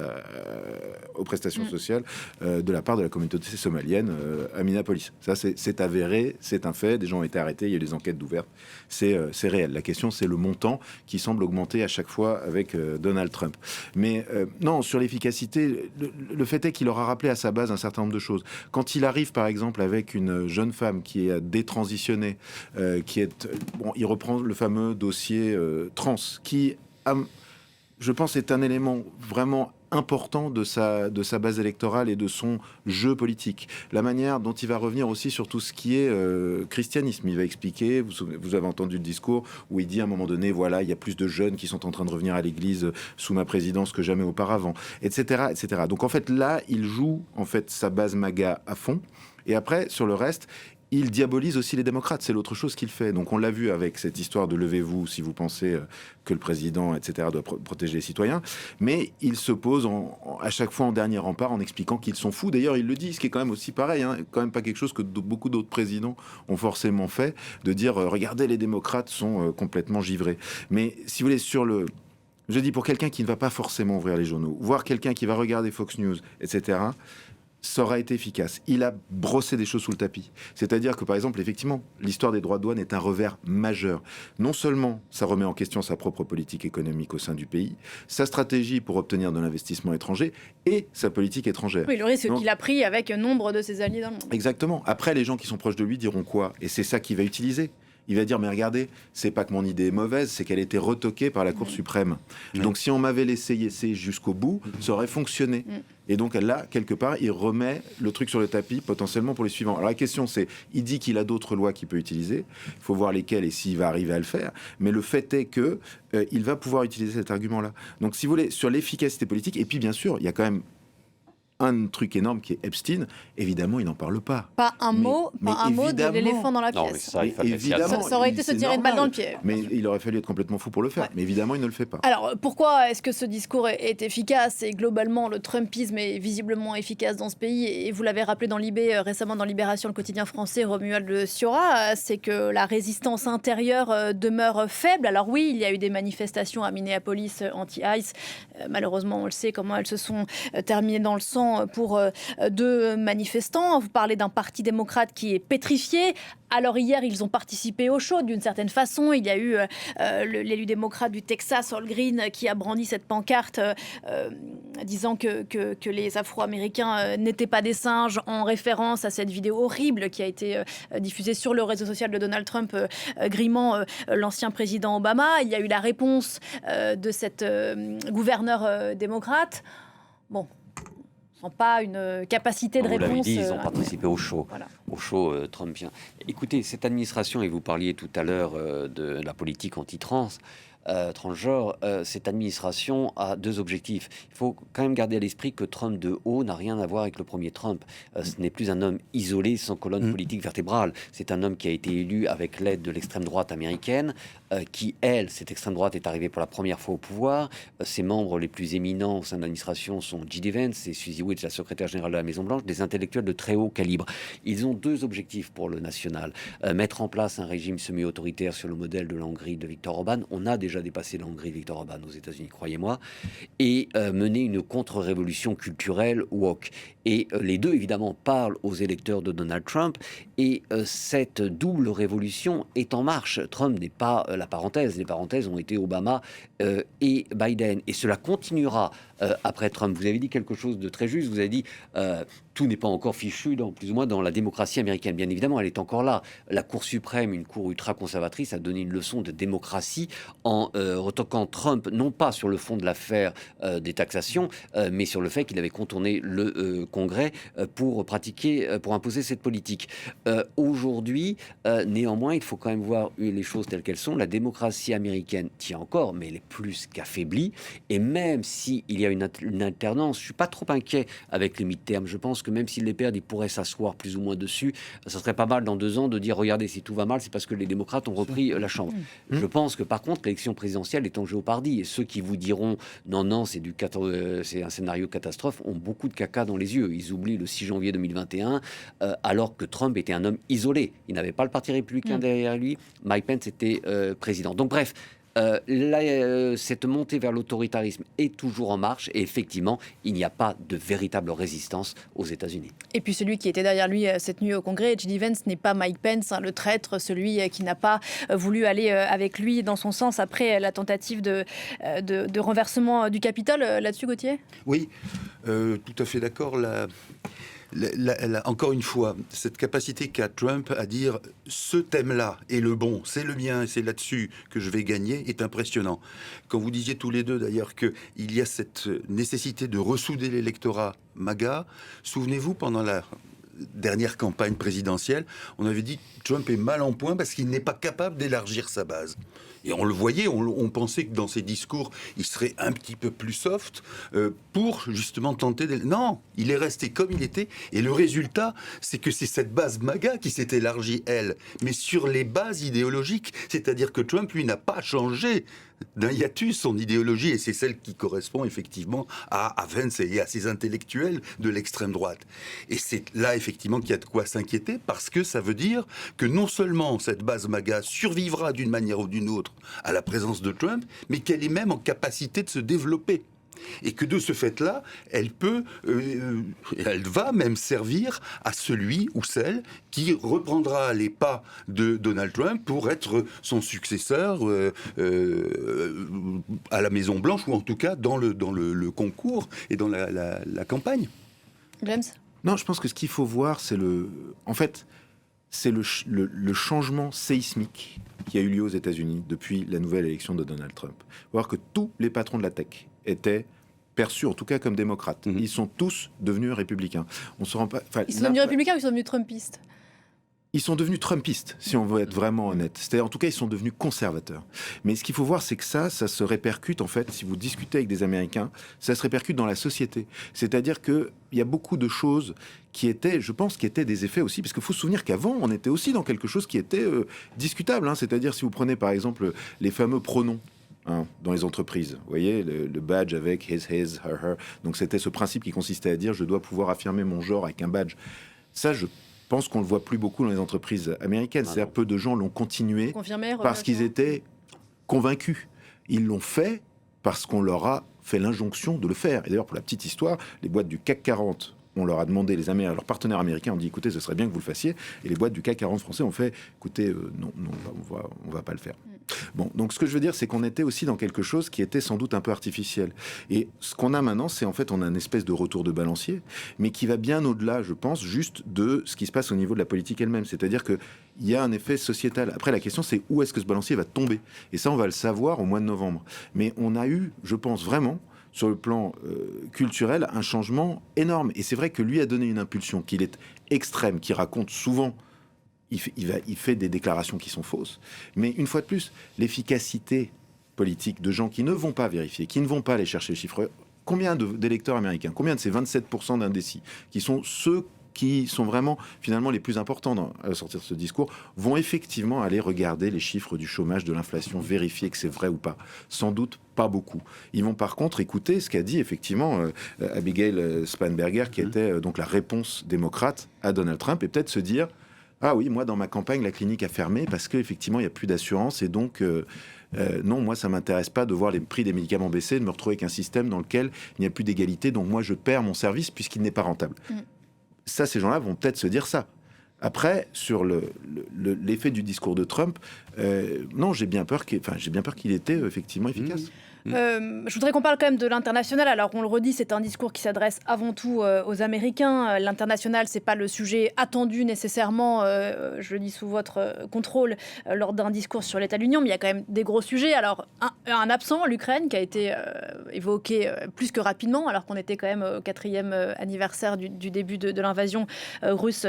aux prestations sociales de la part de la communauté somalienne à Minneapolis. Ça, c'est avéré, c'est un fait. Des gens ont été arrêtés, il y a des enquêtes ouvertes. C'est réel. La question, c'est le montant qui semble augmenter à chaque fois avec Donald Trump. Mais non, sur l'efficacité, le fait est qu'il aura rappelé à sa base un certain nombre de choses. Quand il arrive, par exemple, avec une jeune femme qui est détransitionnée, il reprend le fameux dossier trans, qui, je pense, est un élément vraiment important de sa base électorale et de son jeu politique. La manière dont il va revenir aussi sur tout ce qui est christianisme. Il va expliquer, vous avez entendu le discours où il dit à un moment donné, voilà, il y a plus de jeunes qui sont en train de revenir à l'église sous ma présidence que jamais auparavant, etc., etc. Donc en fait, là, il joue en fait sa base MAGA à fond. Et après, sur le reste, il diabolise aussi les démocrates, c'est l'autre chose qu'il fait. Donc on l'a vu avec cette histoire de levez-vous si vous pensez que le président, etc., doit protéger les citoyens. Mais il se pose à chaque fois en dernier rempart en expliquant qu'ils sont fous. D'ailleurs, il le dit, ce qui est quand même aussi pareil, quand même pas quelque chose que beaucoup d'autres présidents ont forcément fait, de dire regardez, les démocrates sont complètement givrés. Mais si vous voulez, je dis pour quelqu'un qui ne va pas forcément ouvrir les journaux, voir quelqu'un qui va regarder Fox News, etc., ça aura été efficace. Il a brossé des choses sous le tapis. C'est-à-dire que, par exemple, effectivement, l'histoire des droits de douane est un revers majeur. Non seulement ça remet en question sa propre politique économique au sein du pays, sa stratégie pour obtenir de l'investissement étranger et sa politique étrangère. Oui, le risque qu'il a pris avec nombre de ses alliés dans le monde. Exactement. Après, les gens qui sont proches de lui diront quoi? Et c'est ça qu'il va utiliser. Il va dire, mais regardez, c'est pas que mon idée est mauvaise, c'est qu'elle a été retoquée par la Cour suprême. Donc si on m'avait laissé essayer jusqu'au bout, ça aurait fonctionné. Et donc là, quelque part, il remet le truc sur le tapis, potentiellement pour les suivants. Alors la question, c'est, il dit qu'il a d'autres lois qu'il peut utiliser. Il faut voir lesquelles et s'il va arriver à le faire. Mais le fait est que il va pouvoir utiliser cet argument-là. Donc si vous voulez, sur l'efficacité politique, et puis bien sûr, il y a quand même un truc énorme qui est Epstein, évidemment, il n'en parle pas. Pas un mot de l'éléphant dans la pièce. Non, mais ça, il fallait évidemment, ça aurait été se tirer une balle dans le pied. Mais il aurait fallu être complètement fou pour le faire. Ouais. Mais évidemment, il ne le fait pas. Alors, pourquoi est-ce que ce discours est efficace? Et globalement, le Trumpisme est visiblement efficace dans ce pays. Et vous l'avez rappelé dans Libé, récemment dans Libération, le quotidien français, Romuald Siora, c'est que la résistance intérieure demeure faible. Alors oui, il y a eu des manifestations à Minneapolis anti-ICE. Malheureusement, on le sait comment elles se sont terminées dans le sang pour 2 manifestants. Vous parlez d'un parti démocrate qui est pétrifié. Alors hier, ils ont participé au show d'une certaine façon. Il y a eu l'élu démocrate du Texas, Al Green, qui a brandi cette pancarte disant que les Afro-Américains n'étaient pas des singes, en référence à cette vidéo horrible qui a été diffusée sur le réseau social de Donald Trump, grimant l'ancien président Obama. Il y a eu la réponse de cet gouverneur démocrate. Bon, sans pas une capacité de Vous l'avez réponse. dit, ils ont participé au show, Voilà. au show trumpien. Écoutez, cette administration, et vous parliez tout à l'heure de la politique transgenre, cette administration a 2 objectifs. Il faut quand même garder à l'esprit que Trump de haut n'a rien à voir avec le premier Trump. Ce n'est plus un homme isolé, sans colonne politique vertébrale. C'est un homme qui a été élu avec l'aide de l'extrême droite américaine, qui, cette extrême droite est arrivée pour la première fois au pouvoir. Ses membres les plus éminents au sein de l'administration sont J.D. Vance et Suzy Witt, la secrétaire générale de la Maison-Blanche, des intellectuels de très haut calibre. Ils ont 2 objectifs pour le national. Mettre en place un régime semi-autoritaire sur le modèle de la Hongrie de Viktor Orban. On a déjà dépassé la Hongrie de Viktor Orban aux États-Unis, croyez-moi. Et mener une contre-révolution culturelle woke. Et les 2, évidemment, parlent aux électeurs de Donald Trump. Et cette double révolution est en marche. Trump n'est pas la parenthèse. Les parenthèses ont été Obama et Biden. Et cela continuera après Trump. Vous avez dit quelque chose de très juste. Vous avez dit tout n'est pas encore fichu, plus ou moins, dans la démocratie américaine. Bien évidemment, elle est encore là. La Cour suprême, une cour ultra-conservatrice, a donné une leçon de démocratie en retoquant Trump, non pas sur le fond de l'affaire des taxations, mais sur le fait qu'il avait contourné le Congrès pour imposer cette politique. Aujourd'hui, néanmoins, il faut quand même voir les choses telles qu'elles sont. La démocratie américaine tient encore, mais elle est plus qu'affaiblie. Et même s'il y a une alternance, je ne suis pas trop inquiet avec les midterms. Je pense que même s'ils les perdent, ils pourraient s'asseoir plus ou moins dessus. Ça serait pas mal dans 2 ans de dire, regardez, si tout va mal, c'est parce que les démocrates ont repris la Chambre. Je pense que par contre, l'élection présidentielle est en géopardie. Et ceux qui vous diront, non, c'est un scénario catastrophe, ont beaucoup de caca dans les yeux. Ils oublient le 6 janvier 2021, alors que Trump était un homme isolé. Il n'avait pas le parti républicain derrière lui. Mike Pence était président. Donc bref, cette montée vers l'autoritarisme est toujours en marche et effectivement, il n'y a pas de véritable résistance aux États-Unis. Et puis celui qui était derrière lui cette nuit au Congrès, J.D. Vance, n'est pas Mike Pence, le traître, celui qui n'a pas voulu aller avec lui dans son sens après la tentative de renversement du Capitole. Là-dessus, Gauthier ? Oui, tout à fait d'accord. Encore une fois, cette capacité qu'a Trump à dire ce thème-là est le bon, c'est le mien et c'est là-dessus que je vais gagner est impressionnant. Quand vous disiez tous les deux d'ailleurs qu'il y a cette nécessité de ressouder l'électorat MAGA, souvenez-vous, pendant la dernière campagne présidentielle, on avait dit Trump est mal en point parce qu'il n'est pas capable d'élargir sa base. Et on le voyait, on pensait que dans ses discours, il serait un petit peu plus soft pour justement tenter... Non, il est resté comme il était. Et le résultat, c'est que c'est cette base MAGA qui s'est élargie, elle. Mais sur les bases idéologiques. C'est-à-dire que Trump, lui, n'a pas changé d'un hiatus son idéologie. Et c'est celle qui correspond effectivement à Vance et à ces intellectuels de l'extrême droite. Et c'est là, effectivement, qu'il y a de quoi s'inquiéter parce que ça veut dire que non seulement cette base MAGA survivra d'une manière ou d'une autre à la présence de Trump, mais qu'elle est même en capacité de se développer. Et que de ce fait-là, elle va même servir à celui ou celle qui reprendra les pas de Donald Trump pour être son successeur à la Maison-Blanche, ou en tout cas dans le concours et dans la campagne. James ? Non, je pense que ce qu'il faut voir, c'est le changement séismique qui a eu lieu aux États-Unis depuis la nouvelle élection de Donald Trump. Voir que tous les patrons de la tech étaient perçus, en tout cas, comme démocrates. Ils sont tous devenus républicains. On se rend pas. Ils sont devenus républicains ou ils sont devenus trumpistes ? Ils sont devenus trumpistes, si on veut être vraiment honnête. C'est-à-dire, en tout cas, ils sont devenus conservateurs. Mais ce qu'il faut voir, c'est que ça se répercute, en fait, si vous discutez avec des Américains, ça se répercute dans la société. C'est-à-dire qu'il y a beaucoup de choses qui étaient, je pense, qui étaient des effets aussi, parce qu'il faut se souvenir qu'avant, on était aussi dans quelque chose qui était discutable. C'est-à-dire, si vous prenez, par exemple, les fameux pronoms, dans les entreprises. Vous voyez, le badge avec his, her, her. Donc, c'était ce principe qui consistait à dire, je dois pouvoir affirmer mon genre avec un badge. Ça, je pense qu'on le voit plus beaucoup dans les entreprises américaines. C'est-à-dire peu de gens l'ont continué parce qu'ils étaient convaincus. Ils l'ont fait parce qu'on leur a fait l'injonction de le faire. Et d'ailleurs, pour la petite histoire, les boîtes du CAC 40, on leur a demandé, leurs partenaires américains ont dit, écoutez, ce serait bien que vous le fassiez. Et les boîtes du CAC 40 français ont fait, écoutez, non, on va pas le faire. Bon, donc ce que je veux dire, c'est qu'on était aussi dans quelque chose qui était sans doute un peu artificiel. Et ce qu'on a maintenant, c'est en fait, on a une espèce de retour de balancier, mais qui va bien au-delà, je pense, juste de ce qui se passe au niveau de la politique elle-même. C'est-à-dire qu'il y a un effet sociétal. Après, la question, c'est où est-ce que ce balancier va tomber ? Et ça, on va le savoir au mois de novembre. Mais on a eu, je pense vraiment, sur le plan culturel, un changement énorme. Et c'est vrai que lui a donné une impulsion, qu'il est extrême, qui raconte souvent, il fait des déclarations qui sont fausses. Mais une fois de plus, l'efficacité politique de gens qui ne vont pas vérifier, qui ne vont pas aller chercher les chiffres. Combien d'électeurs américains, combien de ces 27% d'indécis, qui sont ceux qui sont vraiment finalement les plus importants à sortir de ce discours, vont effectivement aller regarder les chiffres du chômage, de l'inflation, vérifier que c'est vrai ou pas. Sans doute pas beaucoup. Ils vont par contre écouter ce qu'a dit effectivement Abigail Spanberger, qui était donc la réponse démocrate à Donald Trump, et peut-être se dire « Ah oui, moi dans ma campagne, la clinique a fermé parce qu'effectivement il n'y a plus d'assurance et donc... non, moi, ça m'intéresse pas de voir les prix des médicaments baisser, de me retrouver avec un système dans lequel il n'y a plus d'égalité, donc moi, je perds mon service puisqu'il n'est pas rentable. » Ça, ces gens-là vont peut-être se dire ça. Après, sur l'effet du discours de Trump, non, j'ai bien peur qu'il était effectivement efficace. Je voudrais qu'on parle quand même de l'international. Alors, on le redit, c'est un discours qui s'adresse avant tout aux Américains. L'international, c'est pas le sujet attendu nécessairement, je le dis sous votre contrôle, lors d'un discours sur l'état de l'Union, mais il y a quand même des gros sujets. Alors, un absent, l'Ukraine, qui a été évoqué plus que rapidement, alors qu'on était quand même au 4e anniversaire du début de l'invasion russe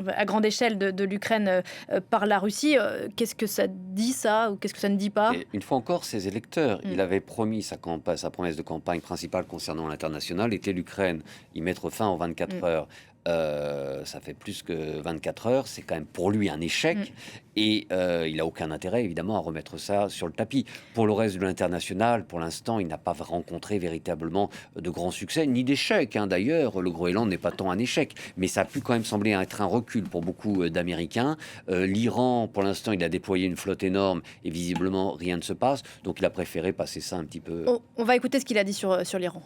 à grande échelle de l'Ukraine par la Russie. Qu'est-ce que ça dit, ça, ou qu'est-ce que ça ne dit pas ? Et une fois encore, ses électeurs, il avait promis sa promesse de campagne principale concernant l'international était l'Ukraine, y mettre fin en 24 heures. Ça fait plus que 24 heures, c'est quand même pour lui un échec et il n'a aucun intérêt évidemment à remettre ça sur le tapis. Pour le reste de l'international, pour l'instant, il n'a pas rencontré véritablement de grands succès, ni d'échecs. D'ailleurs, le Groenland n'est pas tant un échec, mais ça a pu quand même sembler être un recul pour beaucoup d'Américains. L'Iran, pour l'instant, il a déployé une flotte énorme et visiblement rien ne se passe, donc il a préféré passer ça un petit peu... On va écouter ce qu'il a dit sur l'Iran.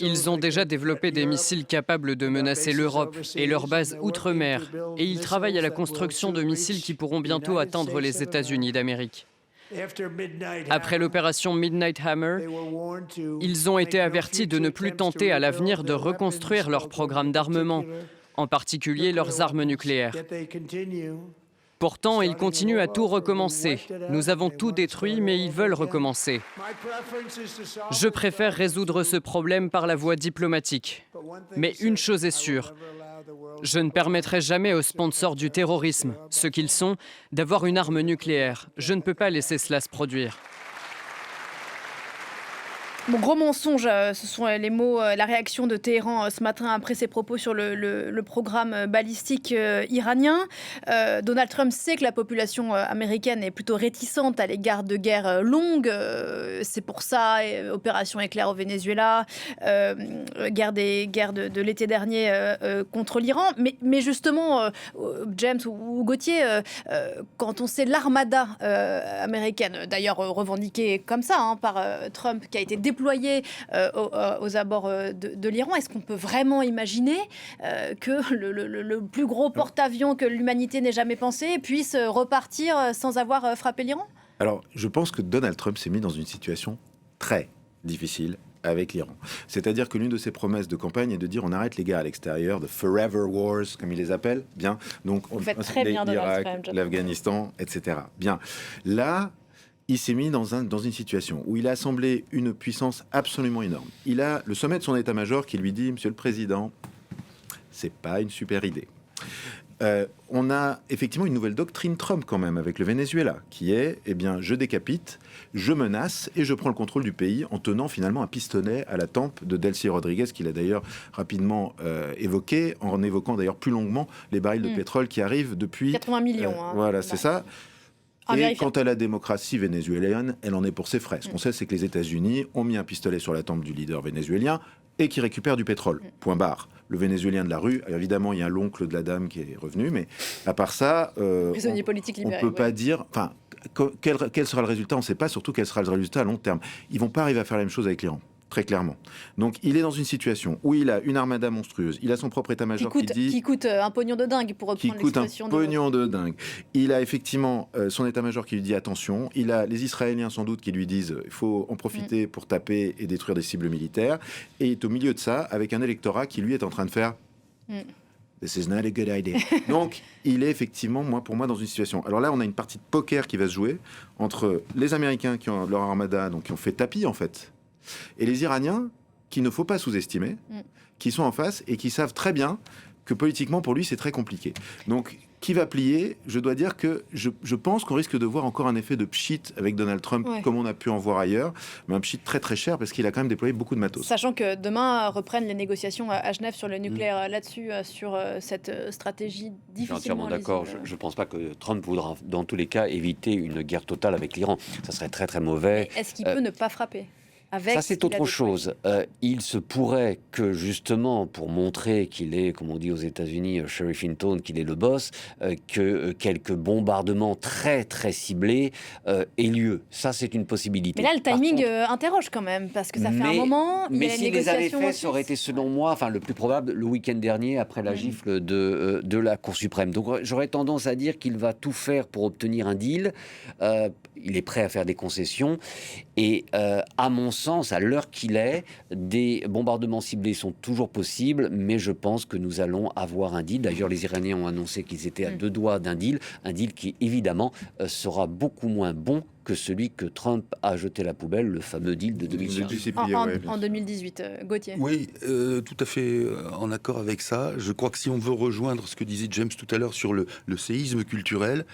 Ils ont déjà développé des missiles capables de menacer l'Europe et leurs bases outre-mer, et ils travaillent à la construction de missiles qui pourront bientôt atteindre les États-Unis d'Amérique. Après l'opération Midnight Hammer, ils ont été avertis de ne plus tenter à l'avenir de reconstruire leur programme d'armement, en particulier leurs armes nucléaires. Pourtant, ils continuent à tout recommencer. Nous avons tout détruit, mais ils veulent recommencer. Je préfère résoudre ce problème par la voie diplomatique. Mais une chose est sûre, je ne permettrai jamais aux sponsors du terrorisme, ce qu'ils sont, d'avoir une arme nucléaire. Je ne peux pas laisser cela se produire. Bon, gros mensonge, ce sont les mots, la réaction de Téhéran ce matin après ses propos sur le programme balistique iranien. Donald Trump sait que la population américaine est plutôt réticente à l'égard de guerres longues. C'est pour ça, opération éclair au Venezuela, guerre de l'été dernier contre l'Iran. Mais justement, James ou Gauthier, quand on sait l'armada américaine, d'ailleurs revendiquée comme ça par Trump, qui a été déployé aux abords de l'Iran. Est-ce qu'on peut vraiment imaginer que le plus gros porte-avions que l'humanité n'ait jamais pensé puisse repartir sans avoir frappé l'Iran ? Alors, je pense que Donald Trump s'est mis dans une situation très difficile avec l'Iran. C'est-à-dire que l'une de ses promesses de campagne est de dire on arrête les guerres à l'extérieur, de forever wars, comme il les appelle. Bien. Donc, vous faites très bien, l'Irak, l'Afghanistan, etc. Bien. Là, il s'est mis dans une situation où il a assemblé une puissance absolument énorme. Il a le sommet de son état-major qui lui dit « Monsieur le Président, c'est pas une super idée ». On a effectivement une nouvelle doctrine Trump quand même avec le Venezuela, qui est, eh bien, je décapite, je menace et je prends le contrôle du pays en tenant finalement un pistolet à la tempe de Delcy Rodriguez, qu'il a d'ailleurs rapidement évoqué, en évoquant d'ailleurs plus longuement les barils de pétrole qui arrivent depuis... 80 millions. Voilà, c'est ça. Et quant à la démocratie vénézuélienne, elle en est pour ses frais. Ce qu'on sait, c'est que les États-Unis ont mis un pistolet sur la tempe du leader vénézuélien et qui récupère du pétrole. Point barre. Le Vénézuélien de la rue, évidemment, il y a l'oncle de la dame qui est revenu, mais à part ça, prisonnier politique libéré, on ne peut pas dire... Enfin, quel sera le résultat, on ne sait pas, surtout quel sera le résultat à long terme. Ils ne vont pas arriver à faire la même chose avec l'Iran. Très clairement. Donc, il est dans une situation où il a une armada monstrueuse, il a son propre état-major qui coûte un pognon de dingue, pour reprendre l'expression. Qui coûte un pognon de dingue. Il a effectivement son état-major qui lui dit attention. Il a les Israéliens sans doute qui lui disent il faut en profiter pour taper et détruire des cibles militaires. Et il est au milieu de ça avec un électorat qui lui est en train de faire This is not a good idea. Donc, il est effectivement, pour moi, dans une situation. Alors là, on a une partie de poker qui va se jouer entre les Américains qui ont leur armada, donc qui ont fait tapis en fait, et les Iraniens, qu'il ne faut pas sous-estimer, qui sont en face et qui savent très bien que politiquement, pour lui, c'est très compliqué. Donc, qui va plier? Je dois dire que je pense qu'on risque de voir encore un effet de pchit avec Donald Trump, comme on a pu en voir ailleurs, mais un pchit très très cher parce qu'il a quand même déployé beaucoup de matos. Sachant que demain reprennent les négociations à Genève sur le nucléaire, là-dessus, sur cette stratégie difficilement. Je suis entièrement d'accord. Je ne pense pas que Trump voudra, dans tous les cas, éviter une guerre totale avec l'Iran. Ça serait très très mauvais. Mais est-ce qu'il peut ne pas frapper? Ça, c'est autre chose. Il se pourrait que, justement, pour montrer qu'il est, comme on dit aux États-Unis, sheriff in town, qu'il est le boss, que quelques bombardements très, très ciblés aient lieu. Ça, c'est une possibilité. Mais là, le timing interroge quand même, parce que ça fait un moment. Mais s'il les avait fait, ça aurait été, selon moi, le plus probable, le week-end dernier, après la gifle de la Cour suprême. Donc, j'aurais tendance à dire qu'il va tout faire pour obtenir un deal. Il est prêt à faire des concessions. Et à mon sens, à l'heure qu'il est, des bombardements ciblés sont toujours possibles, mais je pense que nous allons avoir un deal. D'ailleurs, les Iraniens ont annoncé qu'ils étaient à 2 doigts d'un deal, un deal qui, évidemment, sera beaucoup moins bon que celui que Trump a jeté à la poubelle, le fameux deal de 2015. En 2018, Gauthier. Oui, tout à fait en accord avec ça. Je crois que si on veut rejoindre ce que disait James tout à l'heure sur le séisme culturel,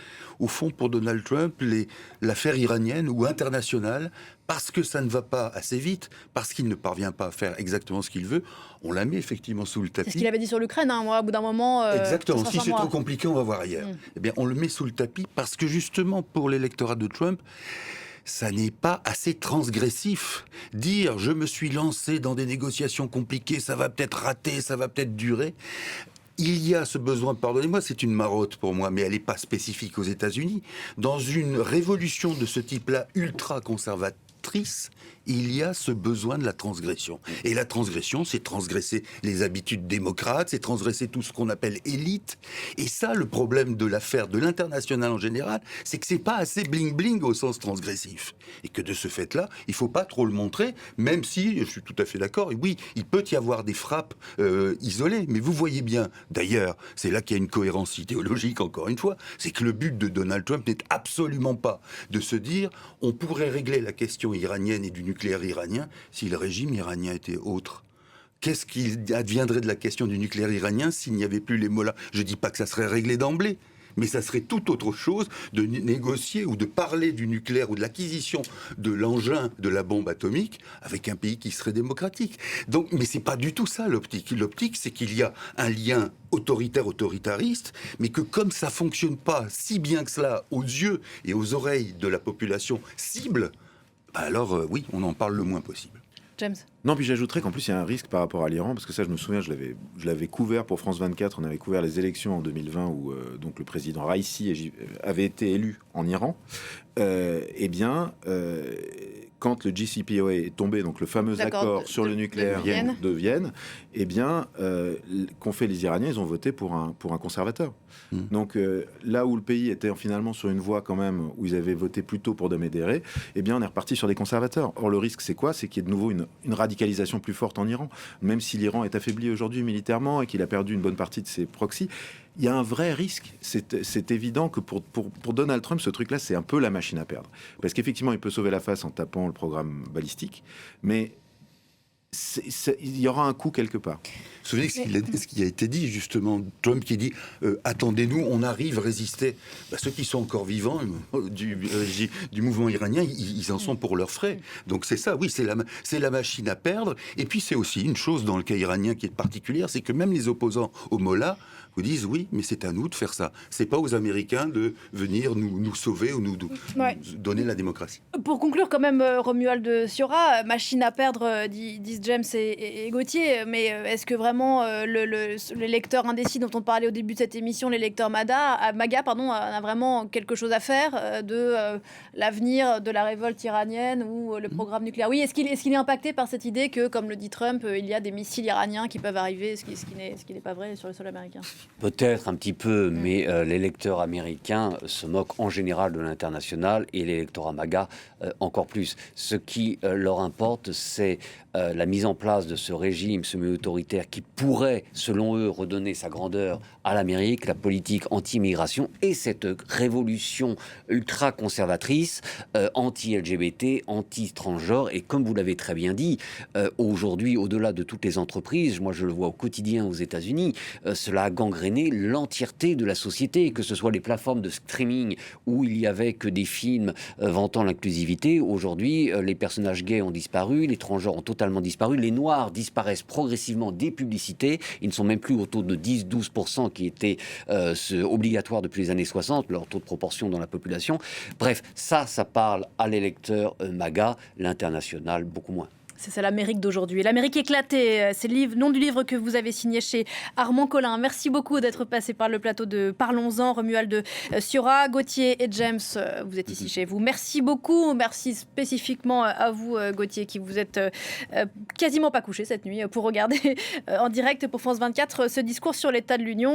au fond, pour Donald Trump, l'affaire iranienne ou internationale, parce que ça ne va pas assez vite, parce qu'il ne parvient pas à faire exactement ce qu'il veut, on la met effectivement sous le tapis. C'est ce qu'il avait dit sur l'Ukraine, moi, au bout d'un moment... Exactement, si c'est trop compliqué, on va voir ailleurs. Eh bien, on le met sous le tapis parce que justement, pour l'électorat de Trump, ça n'est pas assez transgressif. Dire « je me suis lancé dans des négociations compliquées, ça va peut-être rater, ça va peut-être durer », il y a ce besoin, pardonnez-moi, c'est une marotte pour moi, mais elle n'est pas spécifique aux États-Unis. Dans une révolution de ce type-là, ultra-conservatrice, il y a ce besoin de la transgression. Et la transgression, c'est transgresser les habitudes démocrates, c'est transgresser tout ce qu'on appelle élite. Et ça, le problème de l'affaire, de l'international en général, c'est que c'est pas assez bling-bling au sens transgressif. Et que de ce fait-là, il faut pas trop le montrer, même si, je suis tout à fait d'accord, et oui, il peut y avoir des frappes isolées. Mais vous voyez bien, d'ailleurs, c'est là qu'il y a une cohérence idéologique, encore une fois, c'est que le but de Donald Trump n'est absolument pas de se dire on pourrait régler la question iranienne et du nucléaire iranien si le régime iranien était autre. Qu'est-ce qu'il adviendrait de la question du nucléaire iranien s'il n'y avait plus les mollahs? Je ne dis pas que ça serait réglé d'emblée, mais ça serait tout autre chose de négocier ou de parler du nucléaire ou de l'acquisition de l'engin de la bombe atomique avec un pays qui serait démocratique. Donc, mais c'est pas du tout ça l'optique. L'optique, c'est qu'il y a un lien autoritaire-autoritariste, mais que comme ça fonctionne pas si bien que cela aux yeux et aux oreilles de la population cible, alors oui, on en parle le moins possible. James. Non, puis j'ajouterais qu'en plus il y a un risque par rapport à l'Iran, parce que ça je me souviens, je l'avais couvert pour France 24, on avait couvert les élections en 2020 où donc le président Raisi avait été élu en Iran. Quand le JCPOA est tombé, donc le fameux accord sur le nucléaire de Vienne, qu'ont fait les Iraniens, ils ont voté pour un conservateur. Donc là où le pays était finalement sur une voie quand même où ils avaient voté plutôt pour Demedere, on est reparti sur des conservateurs. Or le risque c'est quoi? C'est qu'il y ait de nouveau une radicalisation plus forte en Iran, même si l'Iran est affaibli aujourd'hui militairement et qu'il a perdu une bonne partie de ses proxys. il y a un vrai risque. C'est évident que pour Donald Trump, ce truc-là, c'est un peu la machine à perdre. Parce qu'effectivement, il peut sauver la face en tapant le programme balistique, mais il y aura un coup quelque part. Vous vous souvenez ce qui a été dit, justement, Trump qui dit attendez-nous, on arrive, résister. Ceux qui sont encore vivants du mouvement iranien, ils en sont pour leurs frais. Donc c'est ça, oui, c'est la machine à perdre. Et puis c'est aussi une chose dans le cas iranien qui est particulière, c'est que même les opposants au Mollah vous disent oui, mais c'est à nous de faire ça. C'est pas aux Américains de venir nous sauver ou nous donner la démocratie. Pour conclure, quand même, Romuald Siora, machine à perdre, disent James et Gauthier, mais est-ce que vraiment l'électeur indécis dont on parlait au début de cette émission, l'électeur MAGA, a vraiment quelque chose à faire de l'avenir de la révolte iranienne ou le programme nucléaire? Oui, est-ce qu'il est impacté par cette idée que, comme le dit Trump, il y a des missiles iraniens qui peuvent arriver, ce qui n'est pas vrai sur le sol américain? Peut-être un petit peu, mais l'électeur américain se moque en général de l'international et l'électorat MAGA encore plus. Ce qui leur importe, c'est la mise en place de ce régime semi-autoritaire qui pourrait, selon eux, redonner sa grandeur à l'Amérique, la politique anti-immigration et cette révolution ultra-conservatrice, anti-LGBT, anti-transgenre. Et comme vous l'avez très bien dit, aujourd'hui, au-delà de toutes les entreprises, moi je le vois au quotidien aux États-Unis, cela a gangréné l'entièreté de la société, que ce soit les plateformes de streaming où il n'y avait que des films vantant l'inclusivité. Aujourd'hui, les personnages gays ont disparu, les transgenres ont totalement disparu, les noirs disparaissent progressivement des publicités, ils ne sont même plus au taux de 10-12% qui était obligatoire depuis les années 60, leur taux de proportion dans la population. Bref, ça parle à l'électeur MAGA, l'international beaucoup moins. C'est ça l'Amérique d'aujourd'hui. L'Amérique éclatée, c'est le nom du livre que vous avez signé chez Armand Collin. Merci beaucoup d'être passé par le plateau de Parlons-en. Romuald Siora, Gauthier et James, vous êtes ici chez vous. Merci beaucoup. Merci spécifiquement à vous, Gauthier, qui vous êtes quasiment pas couché cette nuit pour regarder en direct pour France 24 ce discours sur l'état de l'Union.